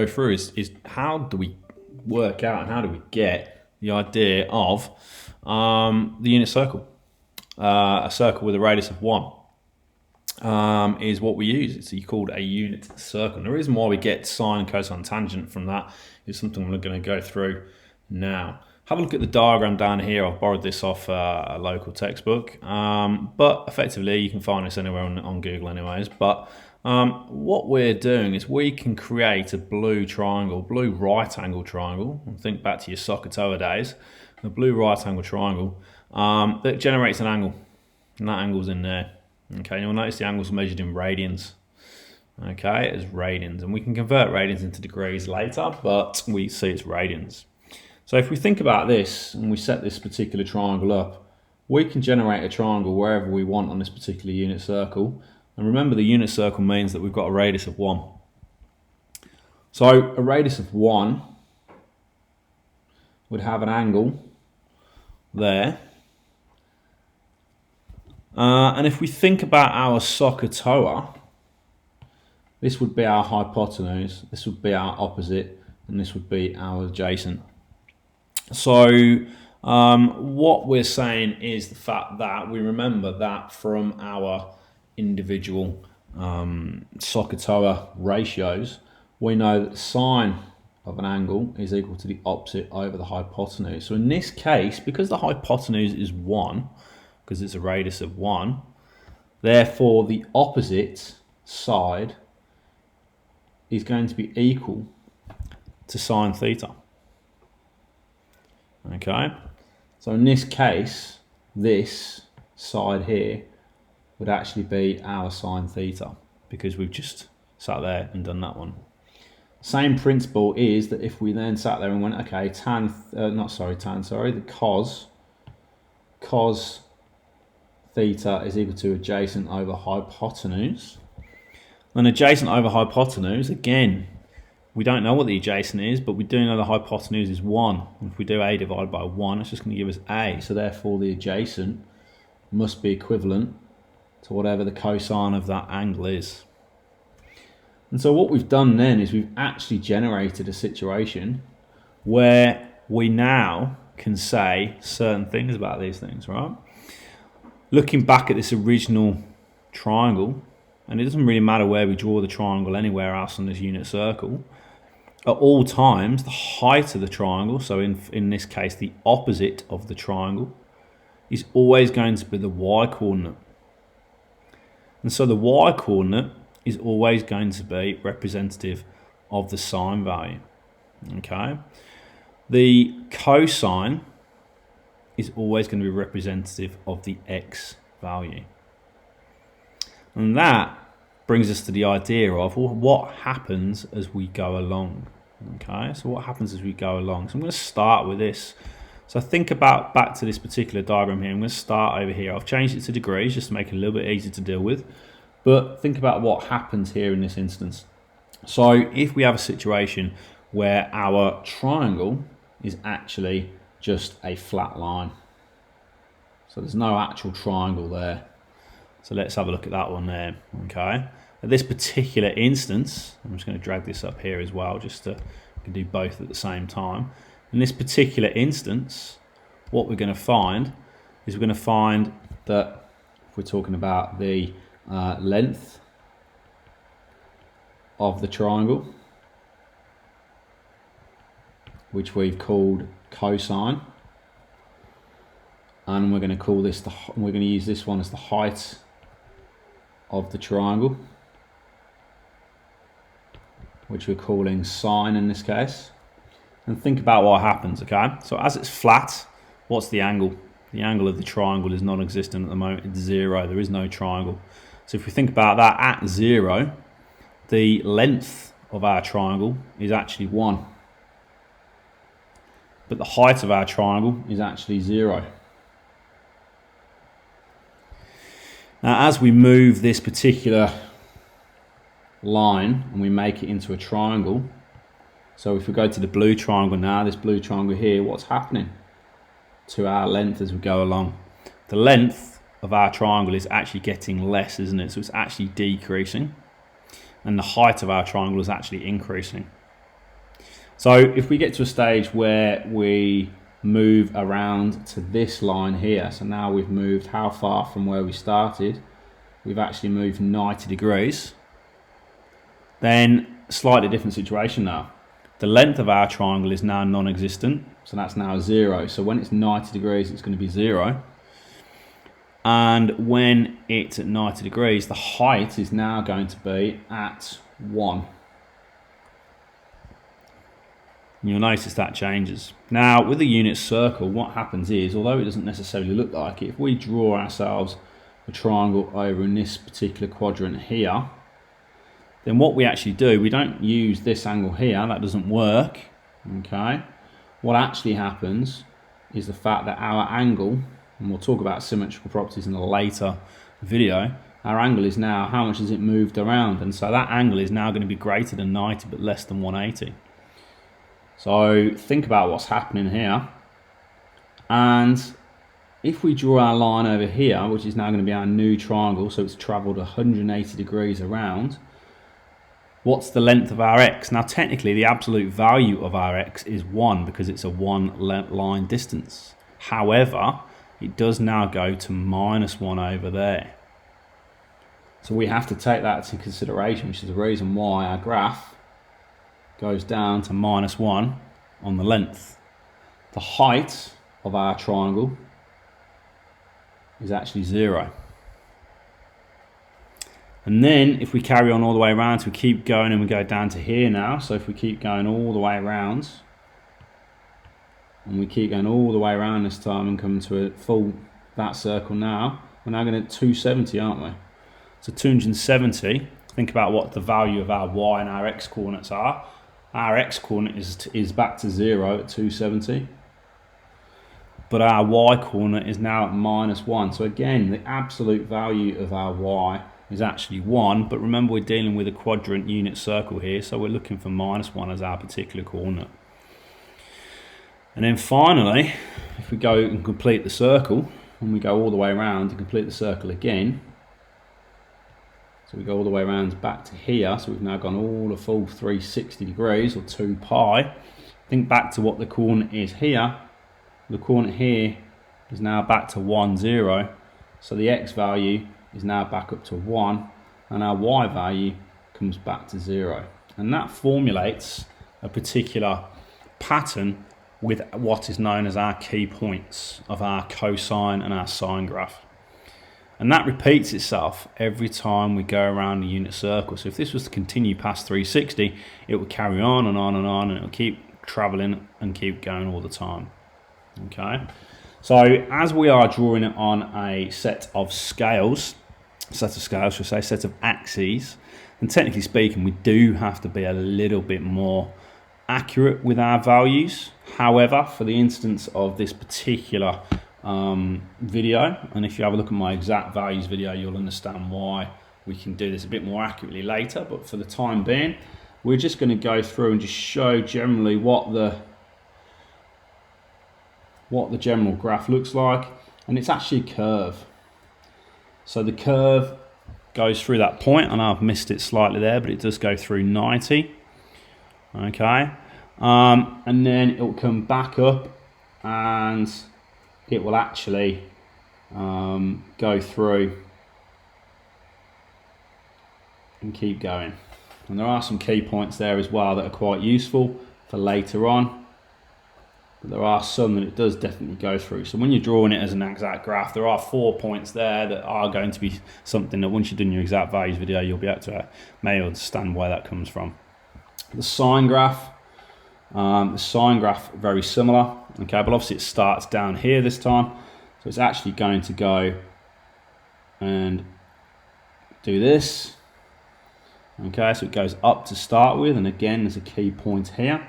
go through is how do we work out and how do we get the idea of the unit circle? A circle with a radius of 1 is what we use. It's called a unit circle. And the reason why we get sine, cosine, and tangent from that is something we're going to go through now. Have a look at the diagram down here. I've borrowed this off a local textbook, but effectively you can find this anywhere on Google anyways. But what we're doing is we can create a blue triangle, blue right angle triangle. Think back to your SOHCAHTOA days. A blue right angle triangle that generates an angle, and that angle's in there. Okay, you'll notice the angle's measured in radians. Okay, as radians, and we can convert radians into degrees later, but we see it's radians. So if we think about this and we set this particular triangle up, we can generate a triangle wherever we want on this particular unit circle. And remember, the unit circle means that we've got a radius of 1. So a radius of 1 would have an angle there. And if we think about our SOHCAHTOA, this would be our hypotenuse, this would be our opposite, and this would be our adjacent. So what we're saying is the fact that we remember that from our individual SOHCAHTOA ratios, we know that the sine of an angle is equal to the opposite over the hypotenuse. So in this case, because the hypotenuse is 1, because it's a radius of 1, therefore the opposite side is going to be equal to sine theta. Okay, so in this case, this side here would actually be our sine theta, because we've just sat there and done that one. Same principle is that if we then sat there and went, okay, the cos theta is equal to adjacent over hypotenuse. And adjacent over hypotenuse, again, we don't know what the adjacent is, but we do know the hypotenuse is 1. If we do a divided by 1, it's just going to give us a. So therefore the adjacent must be equivalent to whatever the cosine of that angle is. And so what we've done then is we've actually generated a situation where we now can say certain things about these things, right? Looking back at this original triangle, and it doesn't really matter where we draw the triangle anywhere else on this unit circle, at all times the height of the triangle, so in this case the opposite of the triangle, is always going to be the y coordinate. And so the y coordinate is always going to be representative of the sine value. Okay, the cosine is always going to be representative of the x value. And that brings us to the idea of, well, what happens as we go along. Okay, so what happens as we go along? So I'm going to start with this. So think about back to this particular diagram here. I'm going to start over here. I've changed it to degrees just to make it a little bit easier to deal with. But think about what happens here in this instance. So if we have a situation where our triangle is actually just a flat line, so there's no actual triangle there. So let's have a look at that one there. Okay, at this particular instance, I'm just going to drag this up here as well, just to we can do both at the same time. In this particular instance, what we're going to find is we're going to find that if we're talking about the length of the triangle, which we've called cosine, and we're going to call this we're going to use this one as the height of the triangle, which we're calling sine in this case. And think about what happens. Okay, so as it's flat, what's the angle? The angle of the triangle is non-existent at the moment. It's 0. There is no triangle. So if we think about that, at 0, the length of our triangle is actually 1. But the height of our triangle is actually 0. Now, as we move this particular line and we make it into a triangle, so if we go to the blue triangle now, this blue triangle here, what's happening to our length as we go along? The length of our triangle is actually getting less, isn't it? So it's actually decreasing. And the height of our triangle is actually increasing. So if we get to a stage where we move around to this line here, so now we've moved how far from where we started? We've actually moved 90 degrees. Then slightly different situation now. The length of our triangle is now non-existent, so that's now 0. So when it's 90 degrees, it's going to be 0. And when it's at 90 degrees, the height is now going to be at 1. You'll notice that changes. Now, with a unit circle, what happens is, although it doesn't necessarily look like it, if we draw ourselves a triangle over in this particular quadrant here, then what we actually do, we don't use this angle here, that doesn't work, okay? What actually happens is the fact that our angle, and we'll talk about symmetrical properties in a later video, our angle is now, how much has it moved around? And so that angle is now going to be greater than 90 but less than 180. So think about what's happening here. And if we draw our line over here, which is now going to be our new triangle, so it's travelled 180 degrees around, what's the length of our x? Now technically the absolute value of our x is 1 because it's a one line distance. However, it does now go to -1 over there. So we have to take that into consideration, which is the reason why our graph goes down to -1 on the length. The height of our triangle is actually 0. And then if we carry on all the way around, so we keep going and we go down to here now. So if we keep going all the way around, and we keep going all the way around this time and come to a full, that circle now, we're now going to 270, aren't we? So 270, think about what the value of our y and our x coordinates are. Our x coordinate is back to 0 at 270. But our y coordinate is now at -1. So again, the absolute value of our y is actually 1. But remember, we're dealing with a quadrant unit circle here, so we're looking for -1 as our particular coordinate. And then finally, if we go and complete the circle, and we go all the way around to complete the circle again, so we go all the way around back to here, so we've now gone all the full 360 degrees, or 2 pi. Think back to what the coordinate is here. The coordinate here is now back to 1, 0. So the x value is now back up to 1, and our y value comes back to 0. And that formulates a particular pattern with what is known as our key points of our cosine and our sine graph. And that repeats itself every time we go around a unit circle. So if this was to continue past 360, it would carry on and on and on, and it will keep traveling and keep going all the time. Okay, so as we are drawing it on a set of scales, set of axes, and technically speaking, we do have to be a little bit more accurate with our values. However, for the instance of this particular video, and if you have a look at my exact values video, you'll understand why we can do this a bit more accurately later. But for the time being, we're just going to go through and just show generally what the general graph looks like, and it's actually a curve. So the curve goes through that point, and I've missed it slightly there, but it does go through 90. Okay, and then it will come back up, and it will actually go through and keep going. And there are some key points there as well that are quite useful for later on. But there are some that it does definitely go through. So when you're drawing it as an exact graph, there are 4 points there that are going to be something that once you've done your exact values video, you'll be able to may understand where that comes from. The sine graph, very similar. Okay, but obviously it starts down here this time. So it's actually going to go and do this. Okay, so it goes up to start with, and again, there's a key point here.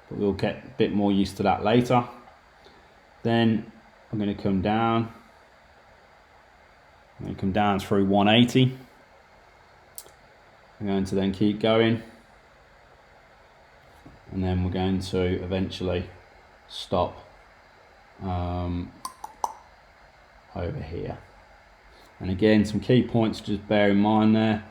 But we'll get a bit more used to that later. Then I'm going to come down. I'm going to come down through 180. I'm going to then keep going. And then we're going to eventually stop over here. And again, some key points to just bear in mind there.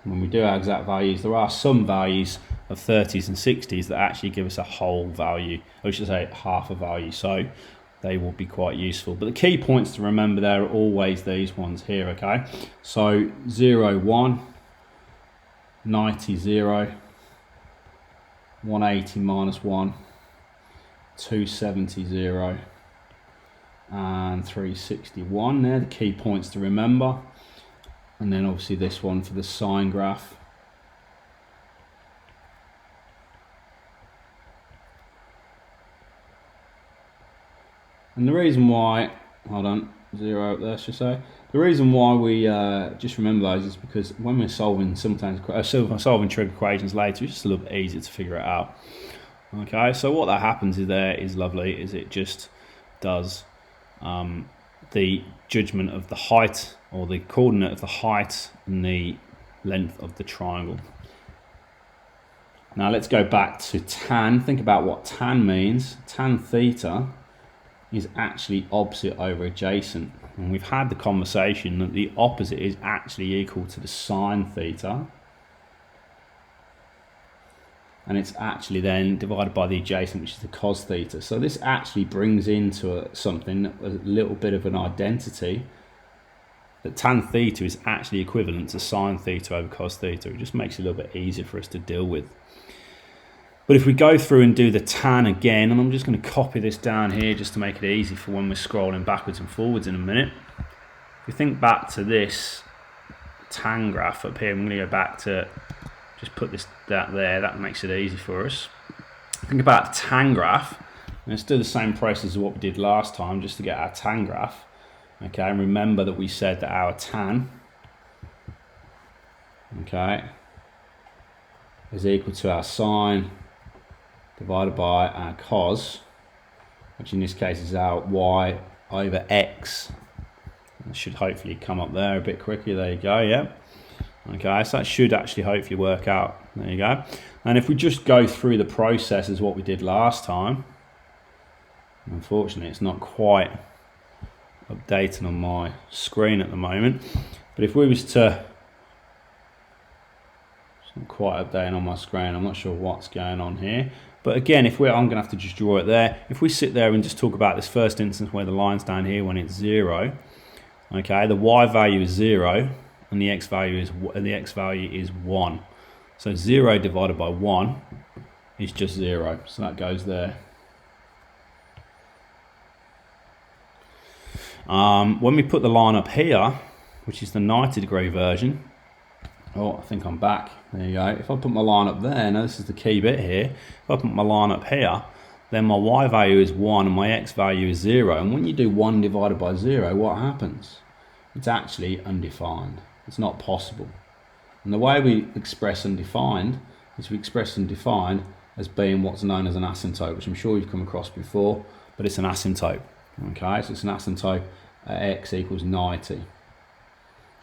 When we do our exact values, there are some values of 30s and 60s that actually give us a whole value, or I should say half a value, so they will be quite useful. But the key points to remember there are always these ones here, okay? So 0, 1, 90, 0, 180 minus 1, 270, 0, and 361. They're the key points to remember. And then obviously this one for the sine graph. And the reason why, hold on, 0 up there, should I say. The reason why we just remember those is because when we're solving solving trig equations later, it's just a little bit easier to figure it out. Okay, so what that happens is there is lovely, is it just does the judgment of the height, or the coordinate of the height and the length of the triangle. Now let's go back to tan. Think about what tan means. Tan theta is actually opposite over adjacent. And we've had the conversation that the opposite is actually equal to the sine theta. And it's actually then divided by the adjacent, which is the cos theta. So this actually brings into something, a little bit of an identity, that tan theta is actually equivalent to sine theta over cos theta. It just makes it a little bit easier for us to deal with. But if we go through and do the tan again, and I'm just going to copy this down here just to make it easy for when we're scrolling backwards and forwards in a minute. If we think back to this tan graph up here, I'm going to go back to just put that there. That makes it easy for us. Think about the tan graph. Let's do the same process as what we did last time, just to get our tan graph. Okay, and remember that we said that our tan, okay, is equal to our sine divided by our cos, which in this case is our y over x. It should hopefully come up there a bit quicker. There you go, yeah. Okay, so that should actually hopefully work out. There you go. And if we just go through the process as what we did last time, unfortunately it's not quite updating on my screen at the moment, but if we was to, it's not quite updating on my screen, I'm not sure what's going on here, but again, if we're, I'm going to have to just draw it there. If we sit there and just talk about this first instance where the line's down here when it's 0, okay, the y value is 0 and the x value is 1. So 0 divided by 1 is just 0, so that goes there. When we put the line up here, which is the 90 degree version, oh, I think I'm back. There you go. If I put my line up there, now this is the key bit here. If I put my line up here, then my y value is 1 and my x value is 0. And when you do 1 divided by 0, what happens? It's actually undefined. It's not possible. And the way we express undefined is we express undefined as being what's known as an asymptote, which I'm sure you've come across before, but it's an asymptote. Okay, so it's an asymptote at x equals 90.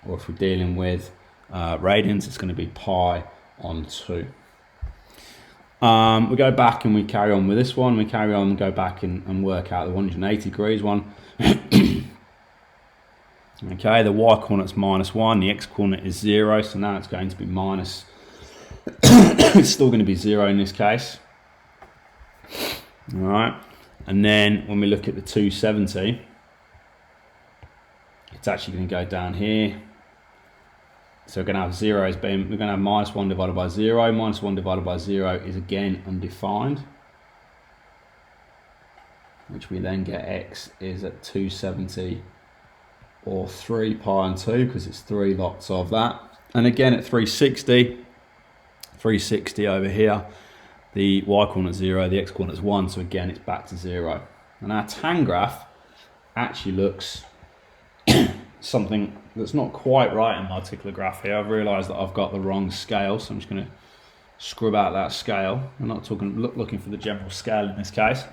Or if we're dealing with radians, it's going to be pi on 2. We go back and we carry on with this one. We carry on and go back and work out the 180 degrees one. Okay, the y coordinate's -1, the x coordinate is 0, so now it's going to be minus. It's still going to be 0 in this case. All right, and then when we look at the 270, it's actually going to go down here. So we're going to have 0 as being, we're going to have -1 divided by 0. -1 divided by 0 is again undefined, which we then get x is at 270 or 3 pi on 2, because it's 3 lots of that. And again at 360 over here, the y coordinate is 0, the x coordinate is 1, so again it's back to 0. And our tan graph actually looks something that's not quite right in my particular graph here. I've realised that I've got the wrong scale, so I'm just going to scrub out that scale. I'm not looking for the general scale in this case.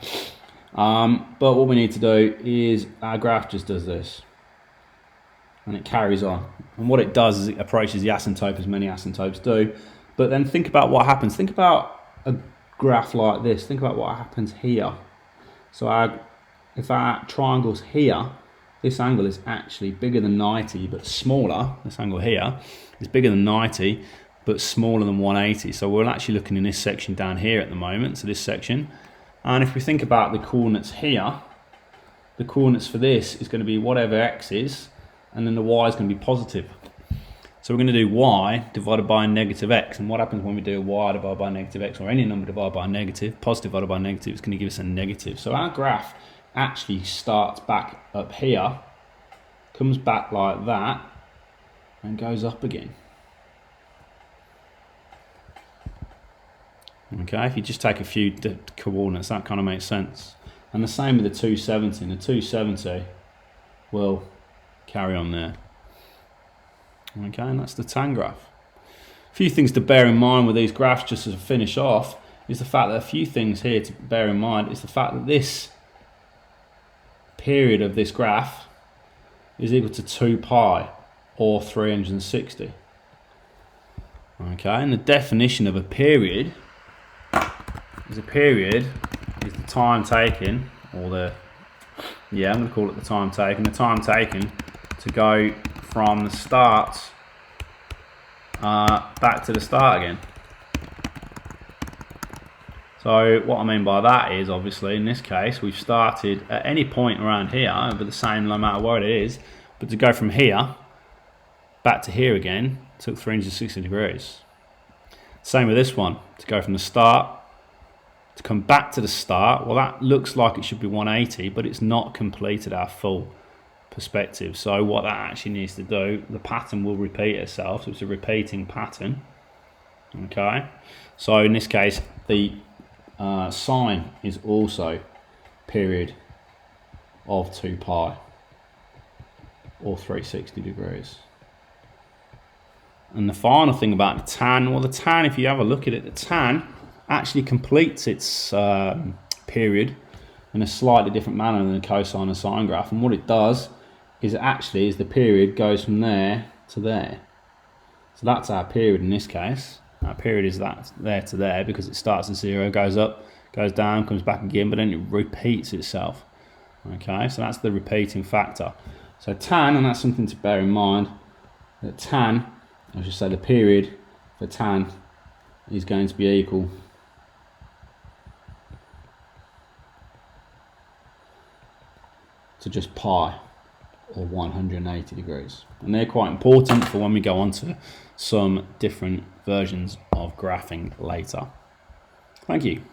But what we need to do is our graph just does this, and it carries on. And what it does is it approaches the asymptote, as many asymptotes do. But then think about what happens. Think about a graph like this. Think about what happens here. So if our triangle's here, this angle is actually bigger than 90, but smaller. This angle here is bigger than 90, but smaller than 180. So we're actually looking in this section down here at the moment, so this section. And if we think about the coordinates here, the coordinates for this is going to be whatever x is, and then the y is going to be positive. So we're going to do y divided by negative x. And what happens when we do y divided by negative x, or any number divided by negative, positive divided by negative, it's going to give us a negative. So our graph actually starts back up here, comes back like that, and goes up again. Okay, if you just take a few coordinates, that kind of makes sense. And the same with the 270. And the 270 will carry on there. Okay, and that's the tan graph. A few things to bear in mind with these graphs, just as a finish off, is the fact that a few things here to bear in mind is the fact that this period of this graph is equal to 2 pi or 360. Okay, and the definition of a period is the time taken, or I'm going to call it the time taken to go from the start back to the start again. So what I mean by that is, obviously in this case we've started at any point around here over the same, no matter what it is, but to go from here back to here again took 360 degrees. Same with this one, to go from the start to come back to the start, well, that looks like it should be 180, but it's not completed our full perspective. So what that actually needs to do, the pattern will repeat itself, so it's a repeating pattern. Okay, so in this case the sine is also period of 2 pi or 360 degrees. And the final thing about the tan, well, the tan, if you have a look at it, the tan actually completes its period in a slightly different manner than the cosine and sine graph. And what it does is the period goes from there to there. So that's our period in this case. Our period is that there to there because it starts at 0, goes up, goes down, comes back again, but then it repeats itself. Okay, so that's the repeating factor. So tan, and that's something to bear in mind, that tan, I should say the period for tan is going to be equal to just pi or 180 degrees. And they're quite important for when we go on to some different versions of graphing later. Thank you.